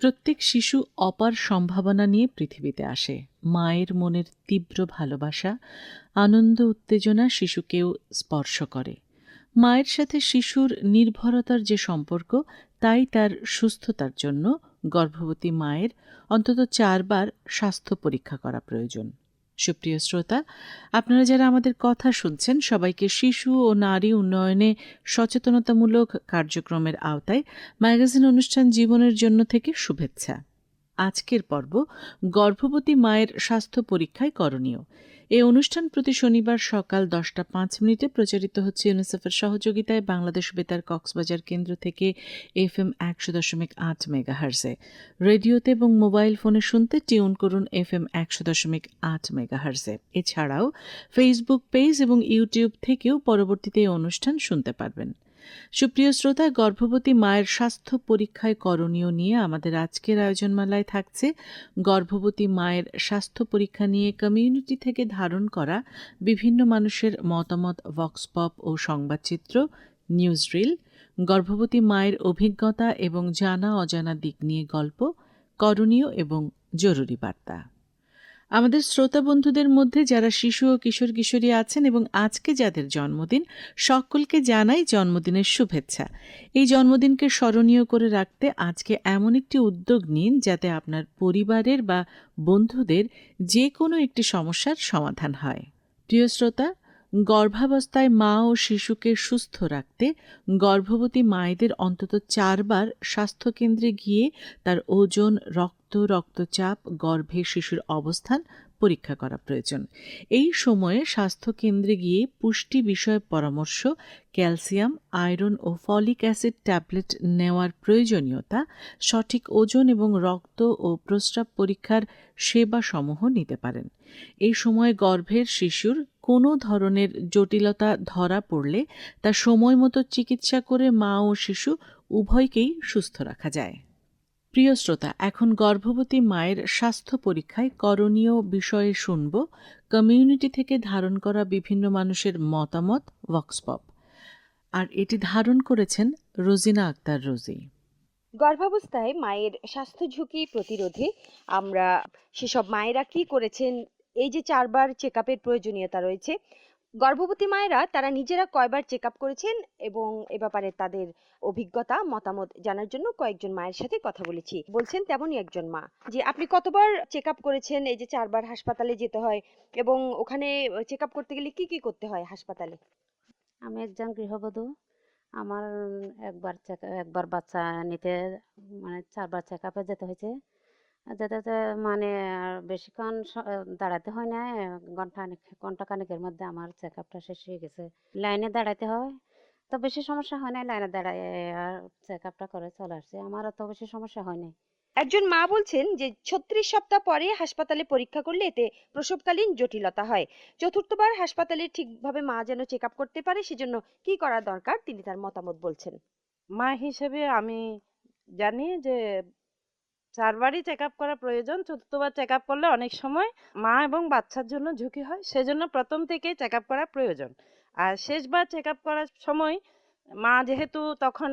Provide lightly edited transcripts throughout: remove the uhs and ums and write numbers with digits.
প্রত্যেক শিশু অপার সম্ভাবনা নিয়ে পৃথিবীতে আসে। মায়ের মনের তীব্র ভালোবাসা, আনন্দ, উত্তেজনা শিশুকেও স্পর্শ করে। মায়ের সাথে শিশুর নির্ভরতার যে সম্পর্ক, তাই তার সুস্থতার জন্য গর্ভবতী মায়ের অন্তত 4 বার স্বাস্থ্য পরীক্ষা করা প্রয়োজন। সুপ্রিয় শ্রোতা, আপনারা যারা আমাদের কথা শুনছেন, সবাইকে শিশু ও নারী উন্নয়নে সচেতনতামূলক কার্যক্রমের আওতায় ম্যাগাজিন অনুষ্ঠান জীবনের জন্য থেকে শুভেচ্ছা। আজকের পর্ব গর্ভবতী মায়ের স্বাস্থ্য পরীক্ষায় করণীয়। এই অনুষ্ঠান প্রতি শনিবার সকাল 10:05 প্রচারিত হচ্ছে ইউনিসেফের সহযোগিতায় বাংলাদেশ বেতার কক্সবাজার কেন্দ্র থেকে FM 100.8 মেগাহার্জে। রেডিওতে এবং মোবাইল ফোনে শুনতে টিউন করুন FM 100.8 মেগাহার্জে। এছাড়াও ফেসবুক পেজ এবং ইউটিউব থেকেও পরবর্তীতে এই অনুষ্ঠান শুনতে পারবেন। সুপ্রিয় শ্রোতা, গর্ভবতী মায়ের স্বাস্থ্য পরীক্ষায় করণীয় নিয়ে আমাদের আজকের আয়োজনমালায় থাকছে গর্ভবতী মায়ের স্বাস্থ্য পরীক্ষা নিয়ে কমিউনিটি থেকে ধারণ করা বিভিন্ন মানুষের মতামত, ভক্স পপ ও সংবাদচিত্র, নিউজ রিল, গর্ভবতী মায়ের অভিজ্ঞতা এবং জানা অজানা দিক নিয়ে গল্প, করণীয় এবং জরুরি বার্তা। আমাদের শ্রোতা বন্ধুদের মধ্যে যারা শিশু ও কিশোর কিশোরী আছেন এবং আজকে যাদের জন্মদিন, সকলকে জানাই জন্মদিনের শুভেচ্ছা। এই জন্মদিনকে স্মরণীয় করে রাখতে আজকে এমন একটি উদ্যোগ নিন যাতে আপনার পরিবারের বা বন্ধুদের যে কোনো একটি সমস্যার সমাধান হয়। প্রিয় শ্রোতা, গর্ভাবস্থায় মা ও শিশুকে সুস্থ রাখতে গর্ভবতী মায়েদের অন্তত 4 বার স্বাস্থ্যকেন্দ্রে গিয়ে তার ওজন, রক্তচাপ, গর্ভে শিশুর অবস্থান পরীক্ষা করা প্রয়োজন। এই সময়ে স্বাস্থ্যকেন্দ্রে গিয়ে পুষ্টি বিষয়ে পরামর্শ, ক্যালসিয়াম, আয়রন ও ফলিক অ্যাসিড ট্যাবলেট নেওয়ার প্রয়োজনীয়তা, সঠিক ওজন এবং রক্ত ও প্রস্রাব পরীক্ষার সেবাসমূহ নিতে পারেন। এই সময় গর্ভের শিশুর কোনো ধরনের জটিলতা ধরা পড়লে তা সময় মতো চিকিৎসা করে মা ও শিশু উভয়কেই সুস্থ রাখা যায়। প্রিয় শ্রোতা, এখন গর্ভবতী মায়ের স্বাস্থ্য পরীক্ষায় করণীয় বিষয়ে শুনব কমিউনিটি থেকে ধারণ করা বিভিন্ন মানুষের মতামত, ভক্সপপ। আর এটি ধারণ করেছেন রোজিনা আক্তার রোজি। গর্ভাবস্থায় মায়ের স্বাস্থ্য ঝুঁকি প্রতিরোধে আমরা সেসব মায়েরা কি করেছেন, এই যে 4 বার চেক আপের প্রয়োজনীয়তা রয়েছে, গর্ভবতী মায়েরা তারা নিজেরা কয়বার চেক আপ করেছেন এবং এ ব্যাপারে তাদের অভিজ্ঞতা, মতামত জানার জন্য কয়েকজন মায়ের সাথে কথা বলেছি। বলছেন তেমনই একজন মা, যে আপনি কতবার চেক আপ করেছেন? এই যে 4 বার হাসপাতালে যেতে হয় এবং ওখানে চেক আপ করতে গেলে কি কি করতে হয় হাসপাতালে? আমি একজন গৃহবধূ। আমার একবার বাচ্চা নিতে মানে 4 বার চেকআপে যেতে হয়েছে। যেতে, যেতে মানে বেশিক্ষণ দাঁড়াতে হয় না। ঘন্টাখানেকের মধ্যে আমার চেকআপটা শেষ হয়ে গেছে। লাইনে দাঁড়াতে হয়। তো বেশি সমস্যা হয় নাই। লাইনে দাঁড়ায় আর চেকআপটা করে চলে আসছি। আমার অত বেশি সমস্যা হয় নাই। একজন মা বলছেন যে 36 সপ্তাহ পরে হাসপাতালে পরীক্ষা করলে এতে প্রসবকালীন জটিলতা হয়। চতুর্থবার হাসপাতালে ঠিকভাবে মা যেন চেক আপ করতে পারে, সেজন্য কি করা দরকার তিনি তার মতামত বলছেন। মা হিসেবে আমি জানি যে 4 বারই চেক আপ করা প্রয়োজন। চতুর্থবার চেক আপ করলে অনেক সময় মা এবং বাচ্চার জন্য ঝুঁকি হয়, সেজন্য প্রথম থেকেই চেক আপ করা প্রয়োজন। আর শেষবার চেক আপ করার সময় মা যেহেতু তখন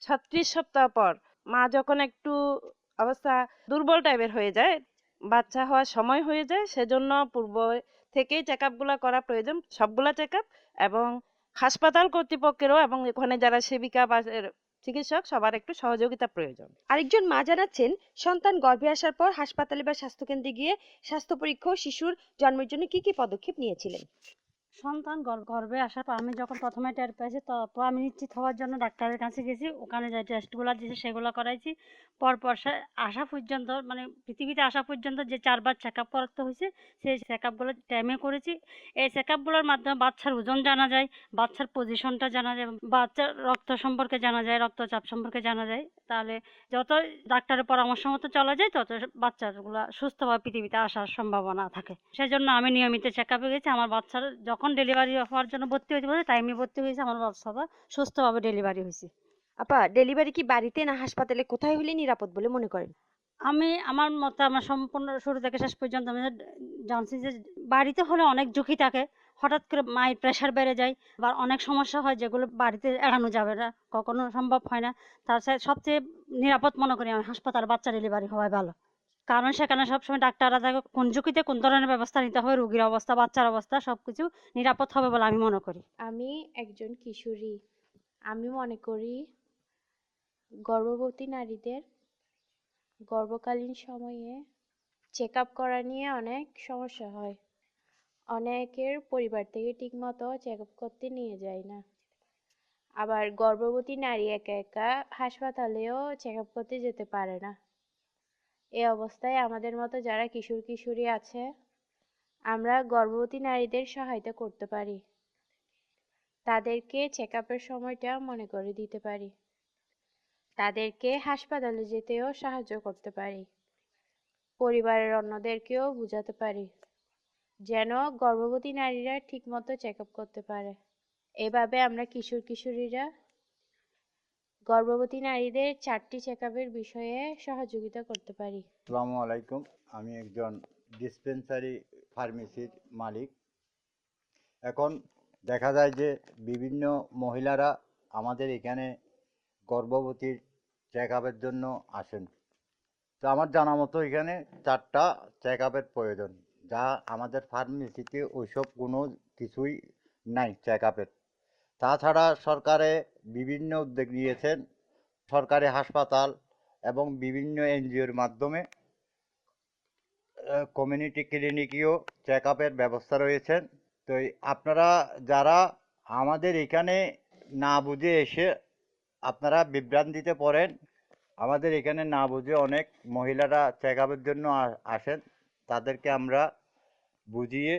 36 সপ্তাহ পর মা যখন একটু অবস্থা দুর্বল টাইপের হয়ে যায়, বাচ্চা হওয়ার সময় হয়ে যায়, সেজন্য পূর্ব থেকেই চেক আপগুলো করা প্রয়োজন, সবগুলা চেক আপ। এবং হাসপাতাল কর্তৃপক্ষেরও এবং এখানে যারা সেবিকা বা চিকিৎসক সবার একটু সহযোগিতা প্রয়োজন। আরেকজন মা জানাচ্ছেন, সন্তান গর্ভে আসার পর হাসপাতালে বা স্বাস্থ্যকেন্দ্রে গিয়ে স্বাস্থ্য পরীক্ষা ও শিশুর জন্মের জন্য কি কি পদক্ষেপ নিয়েছিলেন। সন্তান গর্ভে আসার পর আমি যখন প্রথমে টের পেয়েছি, তারপর আমি নিশ্চিত হওয়ার জন্য ডাক্তারের কাছে গেছি। ওখানে যে টেস্টগুলো দিয়েছে সেগুলো করাইছি। পরপর আসা পর্যন্ত, মানে পৃথিবীতে আসা পর্যন্ত যে 4 বার চেক আপ করাতে হয়েছে, সেই চেক আপগুলো টাইমে করেছি। এই চেক আপগুলোর মাধ্যমে বাচ্চার ওজন জানা যায়, বাচ্চার পজিশনটা জানা যায়, বাচ্চার রক্ত সম্পর্কে জানা যায়, রক্তচাপ সম্পর্কে জানা যায়। তাহলে যত ডাক্তারের পরামর্শ মতো চলা যায়, তত বাচ্চাগুলো সুস্থভাবে পৃথিবীতে আসার সম্ভাবনা থাকে। সেজন্য আমি নিয়মিত চেক আপে গেছি। আমার বাচ্চার যখন ডেলিভারি হওয়ার জন্য ভর্তি হয়েছে বলে টাইমে ভর্তি হয়েছে, আমার বাচ্চাটা সুস্থভাবে ডেলিভারি হয়েছে। আপা, ডেলিভারি কি বাড়িতে না হাসপাতালে, কোথায় হলে নিরাপদ বলে মনে করেন? আমার মতে, আমার সম্পূর্ণ শুরু থেকে শেষ পর্যন্ত আমি জানছি যে বাড়িতে হলে অনেক ঝুঁকি থাকে, হঠাৎ করে মায়ের প্রেশার বেড়ে যায়, বা অনেক সমস্যা হয় যেগুলো বাড়িতে এড়ানো যাবে না, কখনো সম্ভব হয় না। তার সবচেয়ে নিরাপদ মনে করি আমি হাসপাতালে বাচ্চা ডেলিভারি হওয়াই ভালো। কারণ সেখানে সবসময় ডাক্তাররা থাকে কোন ঝুঁকিতে কোন ধরনের ব্যবস্থা নিতে হবে, রোগীর অবস্থা, বাচ্চার অবস্থা সবকিছু নিরাপদ হবে বলে আমি মনে করি। আমি একজন কিশোরী। আমি মনে করি গর্ভবতী নারীদের গর্ভকালীন সময়ে চেক আপ করা নিয়ে অনেক সমস্যা হয়। অনেকের পরিবার থেকে ঠিকমতো চেক আপ করতে নিয়ে যায় না। আবার গর্ভবতী নারী একা একা হাসপাতালেও চেক আপ করতে যেতে পারে না। এই অবস্থায় আমাদের মতো যারা কিশোর কিশোরী আছে, আমরা গর্ভবতী নারীদের সহায়তা করতে পারি। তাদেরকে চেক আপের সময়টা মনে করে দিতে পারি। তাদেরকে হাসপাতালে যেতেও সাহায্য করতে পারি। পরিবারের অন্যদেরকেও বোঝাতে পারি যেন গর্ভবতী নারীরা ঠিকমতো চেক আপ করতে পারে। এভাবে আমরা কিশোর কিশোরীরা গর্ভবতী নারীদের 4টি চেক আপের বিষয়ে সহযোগিতা করতে পারি। আসসালামু আলাইকুম। আমি একজন ডিসপেন্সারি ফার্মেসির মালিক। এখন দেখা যায় যে বিভিন্ন মহিলারা আমাদের এখানে গর্ভবতীর চেক আপের জন্য আসেন। তো আমার জানা মতো এখানে 4টা চেক আপের প্রয়োজন, যা আমাদের ফার্মেসিতে ওইসব কোনো কিছুই নাই চেক আপের। তাছাড়া সরকারে বিভিন্ন উদ্যোগ নিয়েছেন, সরকারি হাসপাতাল এবং বিভিন্ন এনজিওর মাধ্যমে কমিউনিটি ক্লিনিকেও চেক আপের ব্যবস্থা রয়েছেন। তো আপনারা যারা আমাদের এখানে না বুঝে এসে আপনারা বিভ্রান্তিতে পড়েন, আমাদের এখানে না বুঝে অনেক মহিলারা চেক আপের জন্য আসেন। তাদেরকে আমরা বুঝিয়ে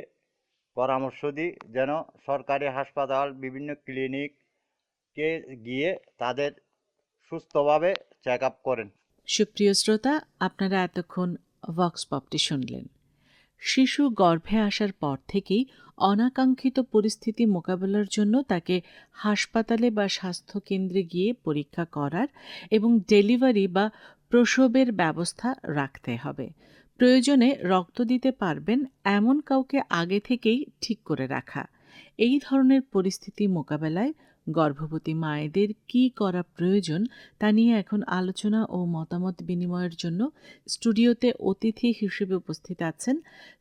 পরামর্শ দিই যেন সরকারি হাসপাতাল, বিভিন্ন ক্লিনিকে গিয়ে তাদের সুস্থভাবে চেক আপ করেন। সুপ্রিয় শ্রোতা, আপনারা এতক্ষণ ভক্স পপটি শুনলেন। শিশু গর্ভে আসার পর থেকেই অনাকাঙ্ক্ষিত পরিস্থিতি মোকাবেলার জন্য তাকে হাসপাতালে বা স্বাস্থ্যকেন্দ্রে গিয়ে পরীক্ষা করার এবং ডেলিভারি বা প্রসবের ব্যবস্থা রাখতে হবে। প্রয়োজনে রক্ত দিতে পারবেন এমন কাউকে আগে থেকেই ঠিক করে রাখা। এই ধরনের পরিস্থিতি মোকাবেলায় গর্ভবতী মায়েদের কী করা প্রয়োজন তা নিয়ে এখন আলোচনা ও মতামত বিনিময়ের জন্য স্টুডিওতে অতিথি হিসেবে উপস্থিত আছেন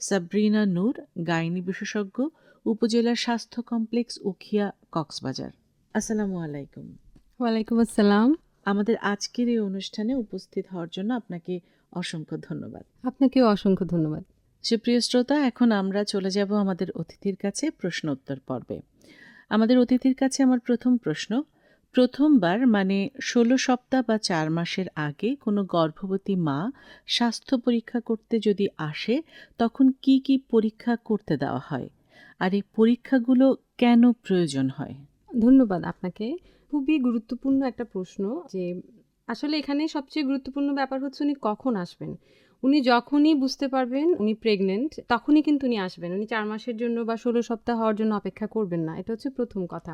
সাবরিনা নূর, গাইনি বিশেষজ্ঞ, উপজেলা স্বাস্থ্য কমপ্লেক্স উখিয়া, কক্সবাজার। আসসালামু আলাইকুম। ওয়ালাইকুম আসসালাম। আমাদের আজকের এই অনুষ্ঠানে উপস্থিত হওয়ার জন্য আপনাকে অসংখ্য ধন্যবাদ। আপনাকেও অসংখ্য ধন্যবাদ। সুপ্রিয় শ্রোতা, এখন আমরা চলে যাব আমাদের অতিথির কাছে প্রশ্ন উত্তর পর্বে। আমাদের অতিথির কাছে আমার প্রথম প্রশ্ন, প্রথমবার মানে 16 সপ্তাহ বা 4 মাসের আগে কোনো গর্ভবতী মা স্বাস্থ্য পরীক্ষা করতে যদি আসে, তখন কি কি পরীক্ষা করতে দেওয়া হয়, আর এই পরীক্ষাগুলো কেন প্রয়োজন হয়? ধন্যবাদ আপনাকে। খুবই গুরুত্বপূর্ণ একটা প্রশ্ন। যে আসলে এখানে সবচেয়ে গুরুত্বপূর্ণ ব্যাপার হচ্ছে উনি কখন আসবেন। উনি যখনই বুঝতে পারবেন উনি প্রেগনেন্ট, তখনই কিন্তু উনি আসবেন। উনি 4 মাসের জন্য বা 16 সপ্তাহ হওয়ার জন্য অপেক্ষা করবেন না। এটা হচ্ছে প্রথম কথা।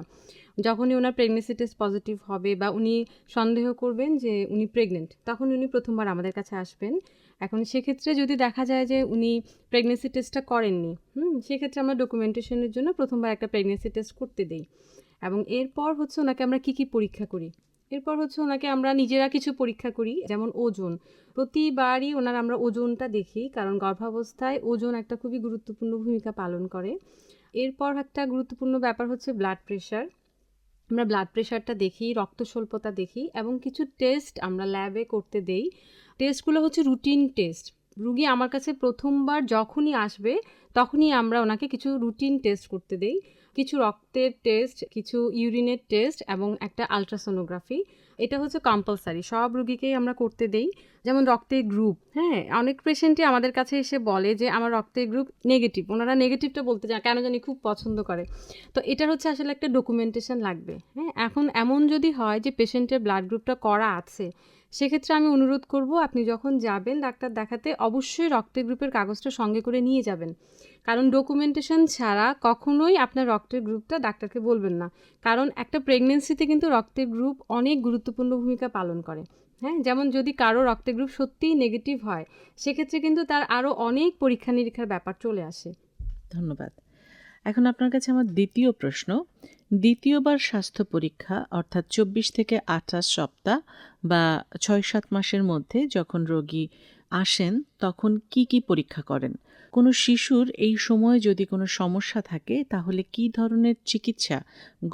যখনই ওনার প্রেগনেন্সি টেস্ট পজিটিভ হবে বা উনি সন্দেহ করবেন যে উনি প্রেগনেন্ট, তখন উনি প্রথমবার আমাদের কাছে আসবেন। এখন সেক্ষেত্রে যদি দেখা যায় যে উনি প্রেগনেন্সি টেস্টটা করেননি, সেক্ষেত্রে আমরা ডকুমেন্টেশনের জন্য প্রথমবার একটা প্রেগনেন্সি টেস্ট করতে দিই। এবং এরপর হচ্ছে ওনাকে আমরা কী কী পরীক্ষা করি। এরপর হচ্ছে ওনাকে আমরা নিজেরা কিছু পরীক্ষা করি, যেমন ওজন। প্রতিবারই ওনার আমরা ওজনটা দেখি, কারণ গর্ভাবস্থায় ওজন একটা খুবই গুরুত্বপূর্ণ ভূমিকা পালন করে। এরপর একটা গুরুত্বপূর্ণ ব্যাপার হচ্ছে ব্লাড প্রেশার। আমরা ব্লাড প্রেশারটা দেখি, রক্ত স্বল্পতা দেখি এবং কিছু টেস্ট আমরা ল্যাবে করতে দেই। টেস্টগুলো হচ্ছে রুটিন টেস্ট। রুগী আমার কাছে প্রথমবার যখনই আসবে তখনই আমরা ওনাকে কিছু রুটিন টেস্ট করতে দেই। কিছু রক্তের টেস্ট, কিছু ইউরিনের টেস্ট এবং একটা আলট্রাসোনোগ্রাফি। এটা হচ্ছে কম্পালসারি, সব রুগীকেই আমরা করতে দেই। যেমন রক্তের গ্রুপ, অনেক পেশেন্টই আমাদের কাছে এসে বলে যে আমার রক্তের গ্রুপ নেগেটিভ। ওনারা নেগেটিভটা বলতে চায়, কেন জানি খুব পছন্দ করে। তো এটার হচ্ছে আসলে একটা ডকুমেন্টেশন লাগবে। এখন এমন যদি হয় যে পেশেন্টের ব্লাড গ্রুপটা করা আছে, সেক্ষেত্রে আমি অনুরোধ করব আপনি যখন যাবেন ডাক্তার দেখাতে অবশ্যই রক্তের গ্রুপের কাগজটা সঙ্গে করে নিয়ে যাবেন। কারণ ডকুমেন্টেশন ছাড়া কখনোই আপনার রক্তের গ্রুপটা ডাক্তারকে বলবেন না। কারণ একটা প্রেগনেন্সিতে কিন্তু রক্তের গ্রুপ অনেক গুরুত্বপূর্ণ ভূমিকা পালন করে। যেমন যদি কারো রক্তের গ্রুপ সত্যিই নেগেটিভ হয়, সেক্ষেত্রে কিন্তু তার আরও অনেক পরীক্ষা নিরীক্ষার ব্যাপার চলে আসে। ধন্যবাদ। এখন আপনার কাছে আমার দ্বিতীয় প্রশ্ন, দ্বিতীয়বার স্বাস্থ্য পরীক্ষা অর্থাৎ 24 থেকে 28 সপ্তাহ বা 6-7 মাসের মধ্যে যখন রোগী আসেন তখন কি কি পরীক্ষা করেন? কোনো শিশুর এই সময়ে যদি কোনো সমস্যা থাকে তাহলে কি ধরনের চিকিৎসা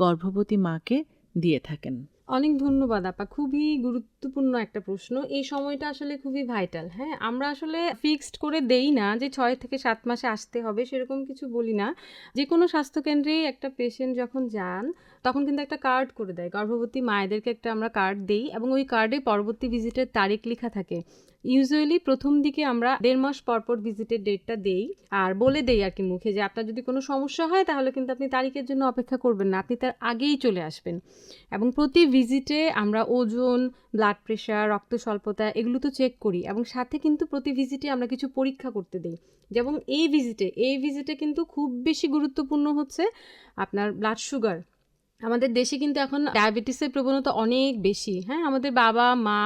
গর্ভবতী মাকে দিয়ে থাকেন? অনেক ধন্যবাদ আপা, খুবই গুরুত্বপূর্ণ একটা প্রশ্ন। এই সময়টা আসলে খুবই ভাইটাল। হ্যাঁ, আমরা আসলে ফিক্সড করে দেই না যে 6 থেকে 7 মাসে আসতে হবে, সেরকম কিছু বলি না। যে কোনো স্বাস্থ্যকেন্দ্রেই একটা পেশেন্ট যখন যান তখন কিন্তু একটা কার্ড করে দেয়, গর্ভবতী মায়েদেরকে একটা আমরা কার্ড দেই এবং ওই কার্ডে পরবর্তী ভিজিটের তারিখ লেখা থাকে। ইউজুয়ালি প্রথম দিকে আমরা 1.5 মাস পরপর ভিজিটের ডেটটা দেই আর বলে দেই আর কি মুখে যে আপনার যদি কোনো সমস্যা হয় তাহলে কিন্তু আপনি তারিখের জন্য অপেক্ষা করবেন না, আপনি তার আগেই চলে আসবেন। এবং প্রতি ভিজিটে আমরা ওজন, ব্লাড প্রেশার, রক্ত স্বল্পতা এগুলো তো চেক করি এবং সাথে কিন্তু প্রতি ভিজিটে আমরা কিছু পরীক্ষা করতে দিই। যেমন এই ভিজিটে কিন্তু খুব বেশি গুরুত্বপূর্ণ হচ্ছে আপনার ব্লাড সুগার। আমাদের দেশে কিন্তু এখন ডায়াবেটিসের প্রবণতা অনেক বেশি। হ্যাঁ, আমাদের বাবা মা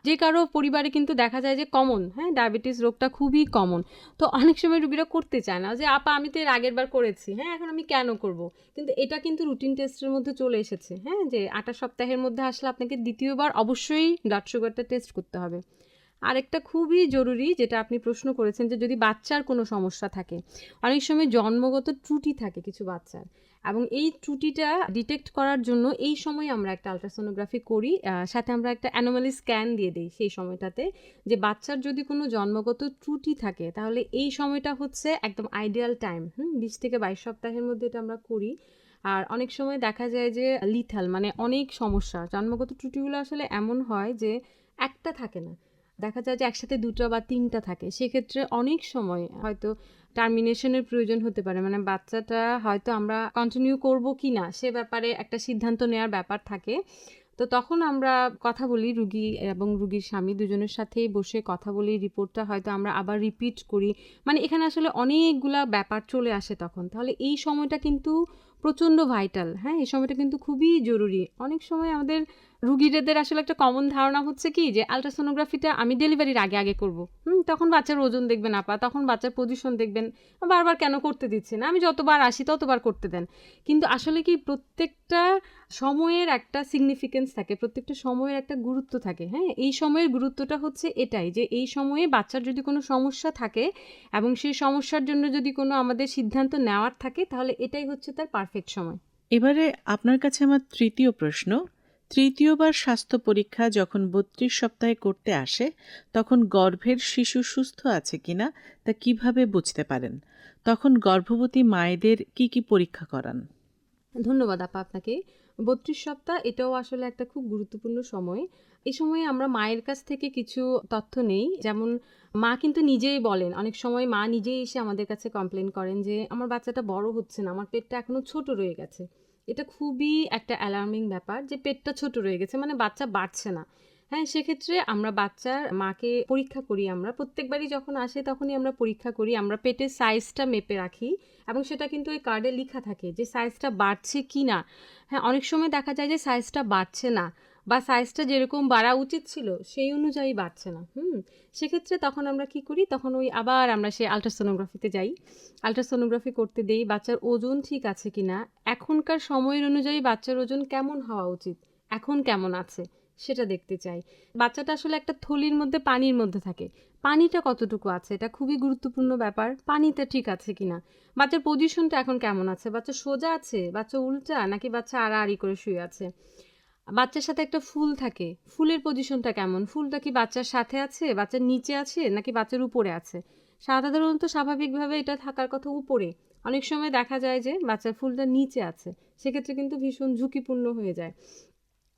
যে কারো পরিবারে কিন্তু দেখা যায় যে কমন, হ্যাঁ, ডায়াবেটিস রোগটা খুবই কমন। তো অনেক সময় রুগীরা করতে চায় না যে আপা আমি তো এর আগের বার করেছি, হ্যাঁ এখন আমি কেন করব। কিন্তু এটা কিন্তু রুটিন টেস্টের মধ্যে চলে এসেছে, হ্যাঁ, যে 28 সপ্তাহের মধ্যে আসলে আপনাকে দ্বিতীয়বার অবশ্যই ব্লাড সুগারটা টেস্ট করতে হবে। আরেকটা খুবই জরুরি যেটা আপনি প্রশ্ন করেছেন যে যদি বাচ্চার কোনো সমস্যা থাকে, অনেক সময় জন্মগত ত্রুটি থাকে কিছু বাচ্চার এবং এই ত্রুটিটা ডিটেক্ট করার জন্য এই সময় আমরা একটা আলট্রাসোনোগ্রাফি করি, সাথে আমরা একটা অ্যানোমালি স্ক্যান দিয়ে দিই সেই সময়টাতে, যে বাচ্চার যদি কোনো জন্মগত ত্রুটি থাকে তাহলে এই সময়টা হচ্ছে একদম আইডিয়াল টাইম। 20 থেকে 22 সপ্তাহের মধ্যে এটা আমরা করি। আর অনেক সময় দেখা যায় যে লিথাল মানে অনেক সমস্যা, জন্মগত ত্রুটিগুলো আসলে এমন হয় যে একটা থাকে না, দেখা যায় যে একসাথে 2টা বা 3টা থাকে। সেক্ষেত্রে অনেক সময় হয়তো টার্মিনেশনের প্রয়োজন হতে পারে, মানে বাচ্চাটা হয়তো আমরা কন্টিনিউ করব কি না সে ব্যাপারে একটা সিদ্ধান্ত নেওয়ার ব্যাপার থাকে। তো তখন আমরা কথা বলি রুগী এবং রুগীর স্বামী দুজনের সাথেই বসে কথা বলি, রিপোর্টটা হয়তো আমরা আবার রিপিট করি। মানে এখানে আসলে অনেকগুলা ব্যাপার চলে আসে তখন। তাহলে এই সময়টা কিন্তু প্রচণ্ড ভাইটাল, হ্যাঁ, এই সময়টা কিন্তু খুবই জরুরি। অনেক সময় আমাদের রুগীদের আসলে একটা কমন ধারণা হচ্ছে কি যে আলট্রাসোনোগ্রাফিটা আমি ডেলিভারির আগে আগে করব। তখন বাচ্চার ওজন দেখবেন আপা, তখন বাচ্চার পজিশন দেখবেন, বারবার কেন করতে দিচ্ছি না, আমি যতবার আসি ততবার করতে দেন। কিন্তু আসলে কি প্রত্যেকটা সময়ের একটা সিগনিফিকেন্স থাকে, প্রত্যেকটা সময়ের একটা গুরুত্ব থাকে। হ্যাঁ, এই সময়ের গুরুত্বটা হচ্ছে এটাই যে এই সময়ে বাচ্চার যদি কোনো সমস্যা থাকে এবং সেই সমস্যার জন্য যদি কোনো আমাদের সিদ্ধান্ত নেওয়ার থাকে তাহলে এটাই হচ্ছে তার পারফেক্ট সময়। এবারে আপনার কাছে আমার তৃতীয় প্রশ্ন, তৃতীয়বার স্বাস্থ্য পরীক্ষা যখন 32 সপ্তাহে করতে আসে তখন গর্ভের শিশু সুস্থ আছে কিনা তা কিভাবে বুঝতে পারেন? তখন গর্ভবতী মায়েদের কি কি পরীক্ষা করান? ধন্যবাদ আপা আপনাকে। 32 সপ্তাহ এটাও আসলে একটা খুব গুরুত্বপূর্ণ সময়। এই সময়ে আমরা মায়ের কাছ থেকে কিছু তথ্য নেই। যেমন মা কিন্তু নিজেই বলেন, অনেক সময় মা নিজেই এসে আমাদের কাছে কমপ্লেন করেন যে আমার বাচ্চাটা বড় হচ্ছে না, আমার পেটটা এখনো ছোট রয়ে গেছে। এটা খুবই একটা অ্যালার্মিং ব্যাপার যে পেটটা ছোট রয়ে গেছে মানে বাচ্চা বাড়ছে না। হ্যাঁ, সেক্ষেত্রে আমরা বাচ্চার মাকে পরীক্ষা করি, আমরা প্রত্যেকবারই যখন আসে তখনই আমরা পরীক্ষা করি, আমরা পেটের সাইজটা মেপে রাখি এবং সেটা কিন্তু ওই কার্ডে লেখা থাকে যে সাইজটা বাড়ছে কি না। হ্যাঁ, অনেক সময় দেখা যায় যে সাইজটা বাড়ছে না বা সাইজটা যেরকম বাড়া উচিত ছিল সেই অনুযায়ী বাড়ছে না। সেক্ষেত্রে তখন আমরা কি করি, তখন ওই আবার আমরা সেই আলট্রাসোনোগ্রাফিতে যাই, আলট্রাসোনোগ্রাফি করতে দেই বাচ্চার ওজন ঠিক আছে কিনা, এখনকার সময়ের অনুযায়ী বাচ্চার ওজন কেমন হওয়া উচিত, এখন কেমন আছে সেটা দেখতে চাই। বাচ্চাটা আসলে একটা থলির মধ্যে পানির মধ্যে থাকে, পানিটা কতটুকু আছে এটা খুবই গুরুত্বপূর্ণ ব্যাপার, পানিটা ঠিক আছে কিনা, বাচ্চার পজিশনটা এখন কেমন আছে, বাচ্চা সোজা আছে, বাচ্চা উল্টা নাকি বাচ্চা আড়াআড়ি করে শুয়ে আছে, বাচ্চার সাথে একটা ফুল থাকে, ফুলের পজিশনটা কেমন, ফুলটা কি বাচ্চার সাথে আছে, বাচ্চার নিচে আছে নাকি বাচ্চার উপরে আছে। সাধারণত স্বাভাবিকভাবে এটা থাকার কথা উপরে, অনেক সময় দেখা যায় যে বাচ্চার ফুলটা নিচে আছে, সেক্ষেত্রে কিন্তু ভীষণ ঝুঁকিপূর্ণ হয়ে যায়।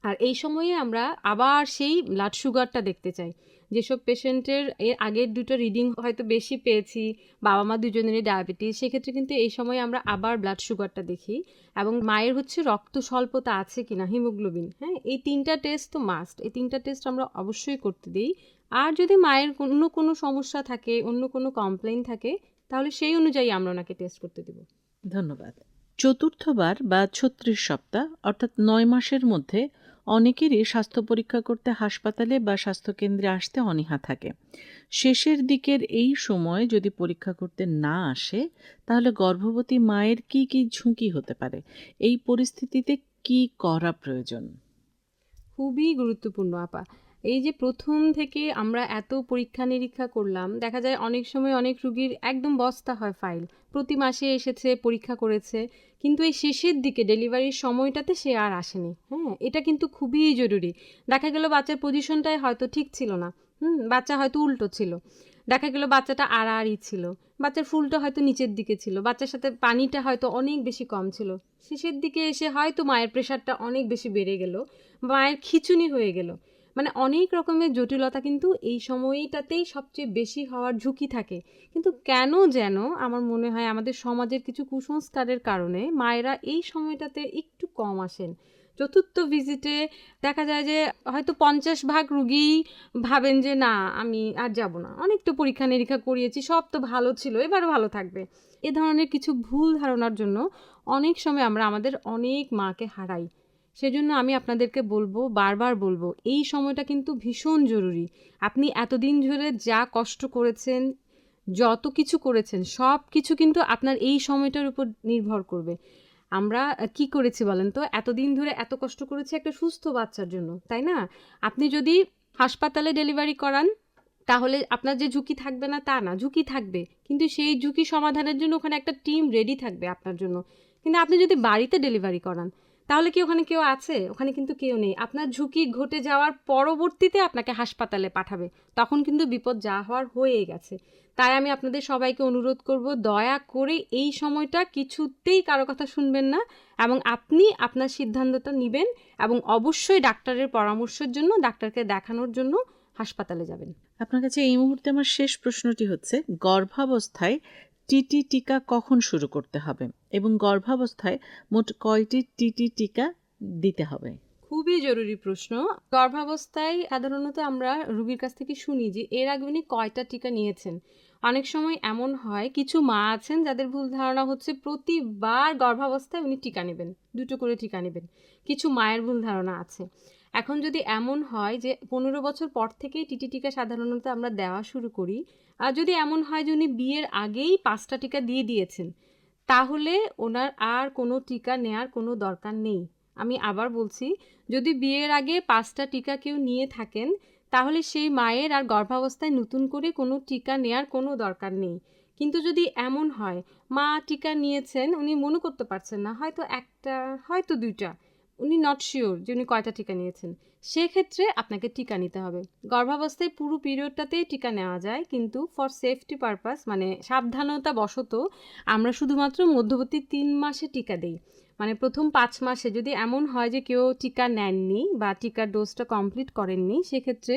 আর এই সময়ে আমরা আবার সেই ব্লাড সুগারটা দেখতে চাই। যেসব পেশেন্টের এর আগের 2টা রিডিং হয়তো বেশি পেয়েছি, বাবা মা দুজনেরই ডায়াবেটিস, সেক্ষেত্রে কিন্তু এই সময় আমরা আবার ব্লাড সুগারটা দেখি এবং মায়ের হচ্ছে রক্ত স্বল্পতা আছে কিনা, হিমোগ্লোবিন, হ্যাঁ, এই 3টা টেস্ট তো মাস্ট, এই 3টা টেস্ট আমরা অবশ্যই করতে দিই। আর যদি মায়ের অন্য কোনো সমস্যা থাকে, অন্য কোনো কমপ্লেইন থাকে তাহলে সেই অনুযায়ী আমরা ওনাকে টেস্ট করতে দেব। ধন্যবাদ। চতুর্থবার বা 36 সপ্তাহ অর্থাৎ 9 মাসের মধ্যে অনেকেরই স্বাস্থ্য পরীক্ষা করতে হাসপাতালে বা স্বাস্থ্যকেন্দ্রে আসতে অনীহা থাকে। শেষের দিকের এই সময় যদি পরীক্ষা করতে না আসে, তাহলে গর্ভবতী মায়ের কি কি ঝুঁকি হতে পারে? এই পরিস্থিতিতে কি করা প্রয়োজন? খুবই গুরুত্বপূর্ণ আপা। এই যে প্রথম থেকে আমরা এত পরীক্ষা নিরীক্ষা করলাম, দেখা যায় অনেক সময় অনেক রুগীর একদম বস্তা হয় ফাইল, প্রতি মাসে এসেছে, পরীক্ষা করেছে, কিন্তু এই শেষের দিকে ডেলিভারির সময়টাতে সে আর আসেনি। হ্যাঁ, এটা কিন্তু খুবই জরুরি। দেখা গেল বাচ্চার পজিশনটাই হয়তো ঠিক ছিল না, বাচ্চা হয়তো উল্টো ছিল, দেখা গেল বাচ্চাটা আড়াআড়ি ছিল, বাচ্চার ফুলটা হয়তো নিচের দিকে ছিল, বাচ্চার সাথে পানিটা হয়তো অনেক বেশি কম ছিল, শেষের দিকে এসে হয়তো মায়ের প্রেশারটা অনেক বেশি বেড়ে গেল, মায়ের খিঁচুনি হয়ে গেল। মানে অনেক রকমের জটিলতা কিন্তু এই সময়টাতেই সবচেয়ে বেশি হওয়ার ঝুঁকি থাকে। কিন্তু কেন যেন আমার মনে হয় আমাদের সমাজের কিছু কুসংস্কারের কারণে মায়েরা এই সময়টাতে একটু কম আসেন। চতুর্থ ভিজিটে দেখা যায় যে হয়তো 50% রুগী ভাবেন যে না, আমি আর যাব না, অনেক তো পরীক্ষা নিরীক্ষা করিয়েছি, সব তো ভালো ছিল, এবারও ভালো থাকবে। এ ধরনের কিছু ভুল ধারণার জন্য অনেক সময় আমরা আমাদের অনেক মাকে হারাই। সেজন্য আমি আপনাদেরকে বলবো, বারবার বলবো, এই সময়টা কিন্তু ভীষণ জরুরি। আপনি এতদিন ধরে যা কষ্ট করেছেন, যত কিছু করেছেন, সব কিছু কিন্তু আপনার এই সময়টার উপর নির্ভর করবে। আমরা কি করেছি বলেন তো? এতদিন ধরে এত কষ্ট করেছি একটা সুস্থ বাচ্চার জন্য, তাই না? আপনি যদি হাসপাতালে ডেলিভারি করান, তাহলে আপনার যে ঝুঁকি থাকবে না তা না, ঝুঁকি থাকবে, কিন্তু সেই ঝুঁকি সমাধানের জন্য ওখানে একটা টিম রেডি থাকবে আপনার জন্য। কিন্তু আপনি যদি বাড়িতে ডেলিভারি করান, তাহলে কি ওখানে কেউ আছে? ওখানে কিন্তু কেউ নেই। আপনার ঝুঁকি ঘটে যাওয়ার পরবর্তীতে আপনাকে হাসপাতালে পাঠাবে, তখন কিন্তু বিপদ যা হওয়ার হয়ে গেছে। তাই আমি আপনাদের সবাইকে অনুরোধ করব, দয়া করে এই সময়টা কিছুতেই কারো কথা শুনবেন না, এবং আপনি আপনার সিদ্ধান্তটা নেবেন, এবং অবশ্যই ডাক্তারের পরামর্শের জন্য, ডাক্তারকে দেখানোর জন্য হাসপাতালে যাবেন। আপনার কাছে এই মুহূর্তে আমার শেষ প্রশ্নটি হচ্ছে, গর্ভাবস্থায় টিটি টিকা কখন শুরু করতে হবে এবং গর্ভাবস্থায় মোট কয়টি টিটি টিকা দিতে হবে? খুবই জরুরি প্রশ্ন। গর্ভাবস্থায় সাধারণত আমরা রোগীর কাছ থেকে শুনি যে এর আগে উনি কয়টা টিকা নিয়েছেন। অনেক সময় এমন হয়, কিছু মা আছেন যাদের ভুল ধারণা হচ্ছে প্রতিবার গর্ভাবস্থায় উনি টিকা নেবেন, 2টো করে টিকা নেবেন। কিছু মায়ের ভুল ধারণা আছে। এখন যদি এমন হয় যে 15 বছর পর থেকেই টিটি টিকা সাধারণত আমরা দেওয়া শুরু করি, আর যদি এমন হয় যে উনি বিয়ের আগেই 5টা টিকা দিয়ে দিয়েছেন, তাহলে ওনার আর কোনো টিকা নেয়ার কোনো দরকার নেই। আমি আবার বলছি, যদি বিয়ের আগে 5টা টিকা কেউ নিয়ে থাকেন, তাহলে সেই মায়ের আর গর্ভাবস্থায় নতুন করে কোনো টিকা নেয়ার কোনো দরকার নেই। কিন্তু যদি এমন হয় মা টিকা নিয়েছেন, উনি মনে করতে পারছেন না, হয়তো 1টা, হয়তো 2টা, উনি নট শিওর যে উনি কয়টা টিকা নিয়েছেন, সেক্ষেত্রে আপনাকে টিকা নিতে হবে। গর্ভাবস্থায় পুরো পিরিয়ডটাতেই টিকা নেওয়া যায়, কিন্তু ফর সেফটি পারপাস, মানে সাবধানতা বশত, আমরা শুধুমাত্র মধ্যবর্তী 3 মাসে টিকা দেই। মানে প্রথম 5 মাসে যদি এমন হয় যে কেউ টিকা নেননি বা টিকার ডোজটা কমপ্লিট করেননি, সেক্ষেত্রে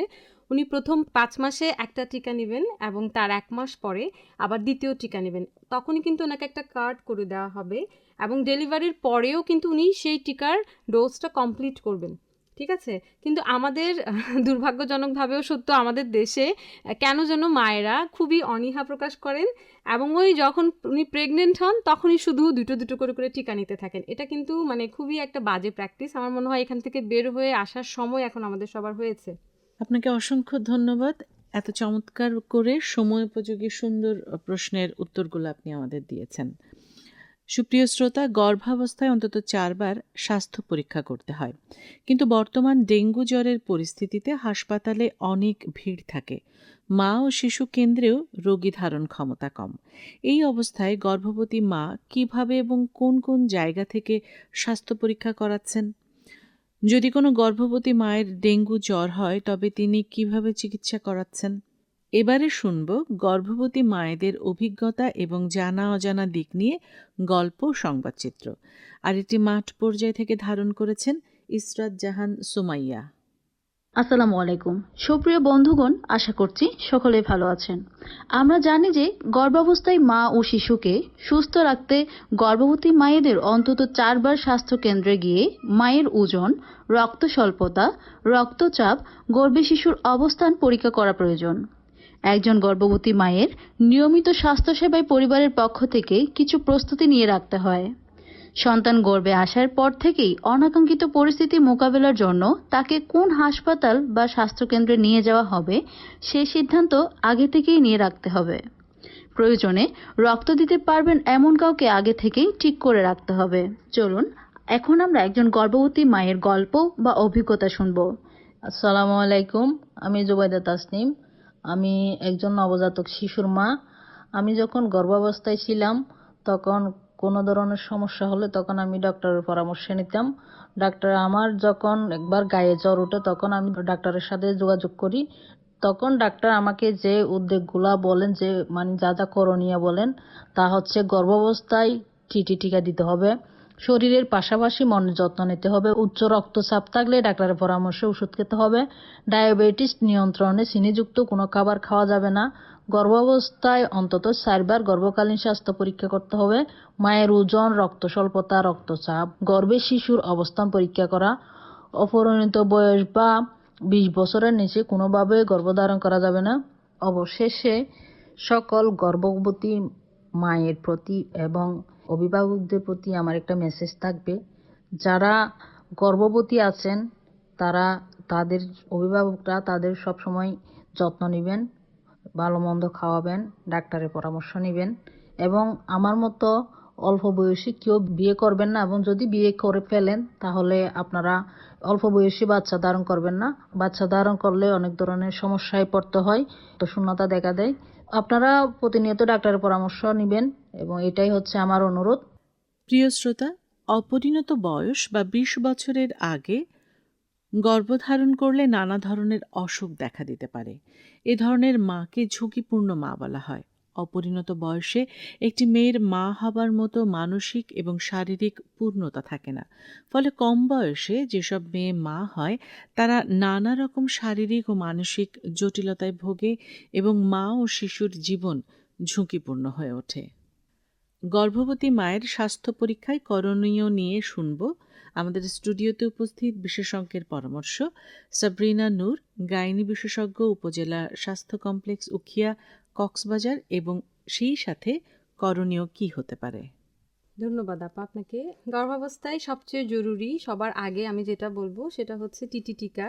উনি প্রথম 5 মাসে একটা টিকা নেবেন এবং তার 1 মাস পরে আবার দ্বিতীয় টিকা নেবেন। তখনই কিন্তু ওনাকে একটা কার্ড করে দেওয়া হবে, এবং ডেলিভারির পরেও কিন্তু উনি সেই টিকার ডোজটা কমপ্লিট করবেন। ঠিক আছে? কিন্তু আমাদের দুর্ভাগ্যজনকভাবেও সত্য, আমাদের দেশে কেন যেন মায়েরা খুবই অনীহা প্রকাশ করেন, এবং ওই যখন উনি প্রেগনেন্ট হন তখনই শুধু 2টো করে টিকা নিতে থাকেন। এটা কিন্তু মানে খুবই একটা বাজে প্র্যাকটিস। আমার মনে হয় এখান থেকে বের হয়ে আসার সময় এখন আমাদের সবার হয়েছে। আপনাকে অসংখ্য ধন্যবাদ। এত চমৎকার করে সময়োপযোগী সুন্দর প্রশ্নের উত্তরগুলো আপনি আমাদের দিয়েছেন। সুপ্রিয় শ্রোতা, গর্ভাবস্থায় অন্তত 4 বার স্বাস্থ্য পরীক্ষা করতে হয়, কিন্তু বর্তমান ডেঙ্গু জ্বরের পরিস্থিতিতে হাসপাতালে অনেক ভিড় থাকে, মা ও শিশু কেন্দ্রেও রোগী ধারণ ক্ষমতা কম। এই অবস্থায় গর্ভবতী মা কিভাবে এবং কোন কোন জায়গা থেকে স্বাস্থ্য পরীক্ষা করাচ্ছেন? যদি কোনো গর্ভবতী মায়ের ডেঙ্গু জ্বর হয়, তবে তিনি কিভাবে চিকিৎসা করাচ্ছেন? এবারে শুনব গর্ভবতী মায়েদের অভিজ্ঞতা এবং জানা অজানা দিক নিয়ে গল্প, সংবাদচিত্র। আর এটি মাঠ পর্যায় থেকে ধারণ করেছেন ইসরাত জাহান সুমাইয়া। আসসালামু আলাইকুম সুপ্রিয় বন্ধুগণ, আশা করছি সকলে ভালো আছেন। আমরা জানি যে গর্ভাবস্থায় মা ও শিশুকে সুস্থ রাখতে গর্ভবতী মায়েদের অন্তত 4 বার স্বাস্থ্য কেন্দ্রে গিয়ে মায়ের ওজন, রক্ত স্বল্পতা, রক্তচাপ, গর্ভে শিশুর অবস্থান পরীক্ষা করা প্রয়োজন। একজন গর্ভবতী মায়ের নিয়মিত স্বাস্থ্যসেবায় পরিবারের পক্ষ থেকে কিছু প্রস্তুতি নিয়ে রাখতে হয়। সন্তান গর্ভে আসার পর থেকেই অনাকাঙ্ক্ষিত পরিস্থিতি মোকাবেলার জন্য তাকে কোন হাসপাতাল বা স্বাস্থ্যকেন্দ্রে নিয়ে যাওয়া হবে সেই সিদ্ধান্ত আগে থেকেই নিয়ে রাখতে হবে। প্রয়োজনে রক্ত দিতে পারবেন এমন কাউকে আগে থেকেই ঠিক করে রাখতে হবে। চলুন এখন আমরা একজন গর্ভবতী মায়ের গল্প বা অভিজ্ঞতা শুনবো। আসসালামু আলাইকুম, আমি জুবাইদা তাসনিম। আমি একজন নবজাতক শিশুর মা। আমি যখন গর্ভাবস্থায় ছিলাম তখন কোনো ধরনের সমস্যা হলে তখন আমি ডক্টরের পরামর্শ নিতাম। ডাক্তার আমার যখন একবার গায়ে জ্বর ওঠে তখন আমি ডাক্তারের সাথে যোগাযোগ করি। তখন ডাক্তার আমাকে যে উদ্যোগগুলা বলেন, যে মানে যা যা করণীয় বলেন, তা হচ্ছে গর্ভাবস্থায় টিটি টিকা দিতে হবে, শরীরের পাশাপাশি মনের যত্ন নিতে হবে, উচ্চ রক্তচাপ থাকলে ডাক্তারের পরামর্শে ওষুধ খেতে হবে, ডায়াবেটিস নিয়ন্ত্রণে চিনিযুক্ত কোনো খাবার খাওয়া যাবে না, গর্ভাবস্থায় অন্তত 4 বার গর্ভকালীন স্বাস্থ্য পরীক্ষা করতে হবে, মায়ের ওজন, রক্ত স্বল্পতা, রক্তচাপ, গর্ভে শিশুর অবস্থান পরীক্ষা করা, অপরিণত বয়স বা 20 বছরের নিচে কোনোভাবে গর্ভধারণ করা যাবে না। অবশেষে সকল গর্ভবতী মায়ের প্রতি এবং অভিভাবকদের প্রতি আমার একটা মেসেজ থাকবে, যারা গর্ভবতী আছেন তারা তাদের অভিভাবকরা তাদের সবসময় যত্ন নেবেন, ভালো মন্দ খাওয়াবেন, ডাক্তারের পরামর্শ নেবেন এবং আমার মতো অল্প বয়সী কেউ বিয়ে করবেন না, এবং যদি বিয়ে করে ফেলেন তাহলে আপনারা অল্প বয়সী বাচ্চা ধারণ করবেন না। বাচ্চা ধারণ করলে অনেক ধরনের সমস্যায় পড়তে হয়, তো শূন্যতা দেখা দেয়। আপনারা প্রতিনিয়ত ডাক্তারের পরামর্শ নেবেন এবং এটাই হচ্ছে আমার অনুরোধ। প্রিয় শ্রোতা, অপরিণত বয়স বা 20 বছরের আগে গর্ভধারণ করলে নানা ধরনের অসুখ দেখা দিতে পারে। এ ধরনের মাকে ঝুঁকিপূর্ণ মা বলা হয়। অপরিণত বয়সে একটি মেয়ের মা হবার মতো মানসিক এবং শারীরিক পূর্ণতা থাকে না। ফলে কম বয়সে যেসব মেয়ে মা হয় তারা নানা রকম শারীরিক ও মানসিক জটিলতায় ভোগে এবং মা ও শিশুর জীবন ঝুঁকিপূর্ণ হয়ে ওঠে। গর্ভবতী মায়ের স্বাস্থ্য পরীক্ষায় করণীয় নিয়ে শুনব আমাদের স্টুডিওতে উপস্থিত বিশেষজ্ঞের পরামর্শ। সাবরিনা নূর, গাইনি বিশেষজ্ঞ, উপজেলা স্বাস্থ্য কমপ্লেক্স উখিয়া, কক্সবাজার, এবং সেই সাথে করণীয় কি হতে পারে। ধন্যবাদ আপা আপনাকে। গর্ভাবস্থায় সবচেয়ে জরুরি সবার আগে আমি যেটা বলবো সেটা হচ্ছে টিটি টিকা।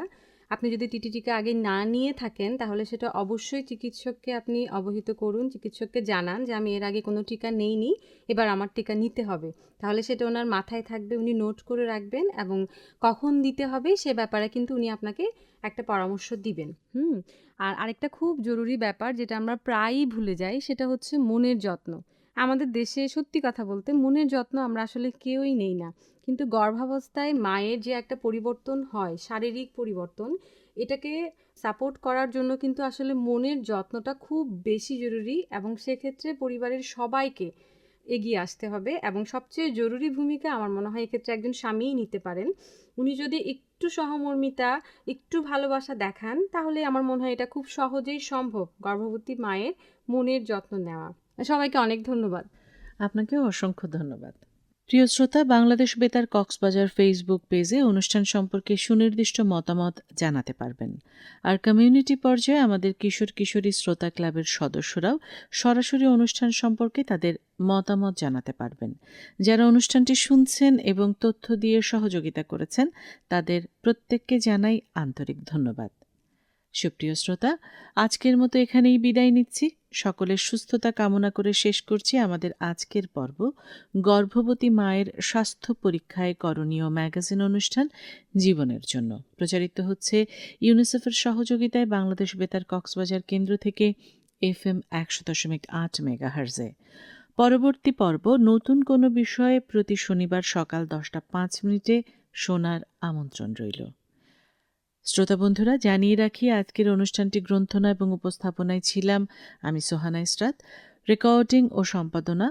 আপনি যদি টিটি টিকা আগে না নিয়ে থাকেন তাহলে সেটা অবশ্যই চিকিৎসককে আপনি অবহিত করুন, চিকিৎসককে জানান যে আমি এর আগে কোনো টিকা নেইনি, এবার আমার টিকা নিতে হবে। তাহলে সেটা ওনার মাথায় থাকবে, উনি নোট করে রাখবেন এবং কখন দিতে হবে সে ব্যাপারে কিন্তু উনি আপনাকে একটা পরামর্শ দিবেন। আর আরেকটা খুব জরুরি ব্যাপার যেটা আমরা প্রায়ই ভুলে যাই সেটা হচ্ছে মনের যত্ন। আমাদের দেশে সত্যি কথা বলতে মনের যত্ন আমরা আসলে কেউই নেই না, কিন্তু গর্ভাবস্থায় মায়ের যে একটা পরিবর্তন হয়, শারীরিক পরিবর্তন, এটাকে সাপোর্ট করার জন্য কিন্তু আসলে মনের যত্নটা খুব বেশি জরুরি এবং সেক্ষেত্রে পরিবারের সবাইকে এগিয়ে আসতে হবে এবং সবচেয়ে জরুরি ভূমিকা আমার মনে হয় এক্ষেত্রে একজন স্বামীই নিতে পারেন। উনি যদি একটু সহমর্মিতা, একটু ভালোবাসা দেখান তাহলে আমার মনে হয় এটা খুব সহজেই সম্ভব গর্ভবতী মায়ের মনের যত্ন নেওয়া। সবাইকে অনেক ধন্যবাদ। আপনাকেও অসংখ্য ধন্যবাদ। প্রিয় শ্রোতা, বাংলাদেশ বেতার কক্সবাজার ফেসবুক পেজে অনুষ্ঠান সম্পর্কে সুনির্দিষ্ট মতামত জানাতে পারবেন। আর কমিউনিটি পর্যায়ে আমাদের কিশোর কিশোরী শ্রোতা ক্লাবের সদস্যরাও সরাসরি অনুষ্ঠান সম্পর্কে তাদের মতামত জানাতে পারবেন। যারা অনুষ্ঠানটি শুনছেন এবং তথ্য দিয়ে সহযোগিতা করেছেন তাদের প্রত্যেককে জানাই আন্তরিক ধন্যবাদ। সুপ্রিয় শ্রোতা, আজকের মতো এখানেই বিদায় নিচ্ছি। সকলের সুস্থতা কামনা করে শেষ করছি আমাদের আজকের পর্ব, গর্ভবতী মায়ের স্বাস্থ্য পরীক্ষায় করণীয় ম্যাগাজিন অনুষ্ঠান জীবনের জন্য। প্রচারিত হচ্ছে ইউনিসেফের সহযোগিতায় বাংলাদেশ বেতার কক্সবাজার কেন্দ্র থেকে FM 100.8 মেগাহার্জে। পরবর্তী পর্ব নতুন কোনো বিষয়ে প্রতি শনিবার সকাল 10:05 শোনার আমন্ত্রণ রইল। শ্রোতা বন্ধুরা, জানিয়ে রাখি আজকের অনুষ্ঠানটি গ্রন্থনা এবং উপস্থাপনায় ছিলাম আমি সোহানা ইসরাত। রেকর্ডিং ও সম্পাদনা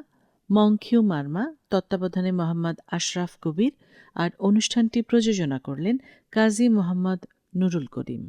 মংখিউ মার্মা, তত্ত্বাবধানে মোহাম্মদ আশরাফ কবির, আর অনুষ্ঠানটি প্রযোজনা করলেন কাজী মোহাম্মদ নুরুল করিম।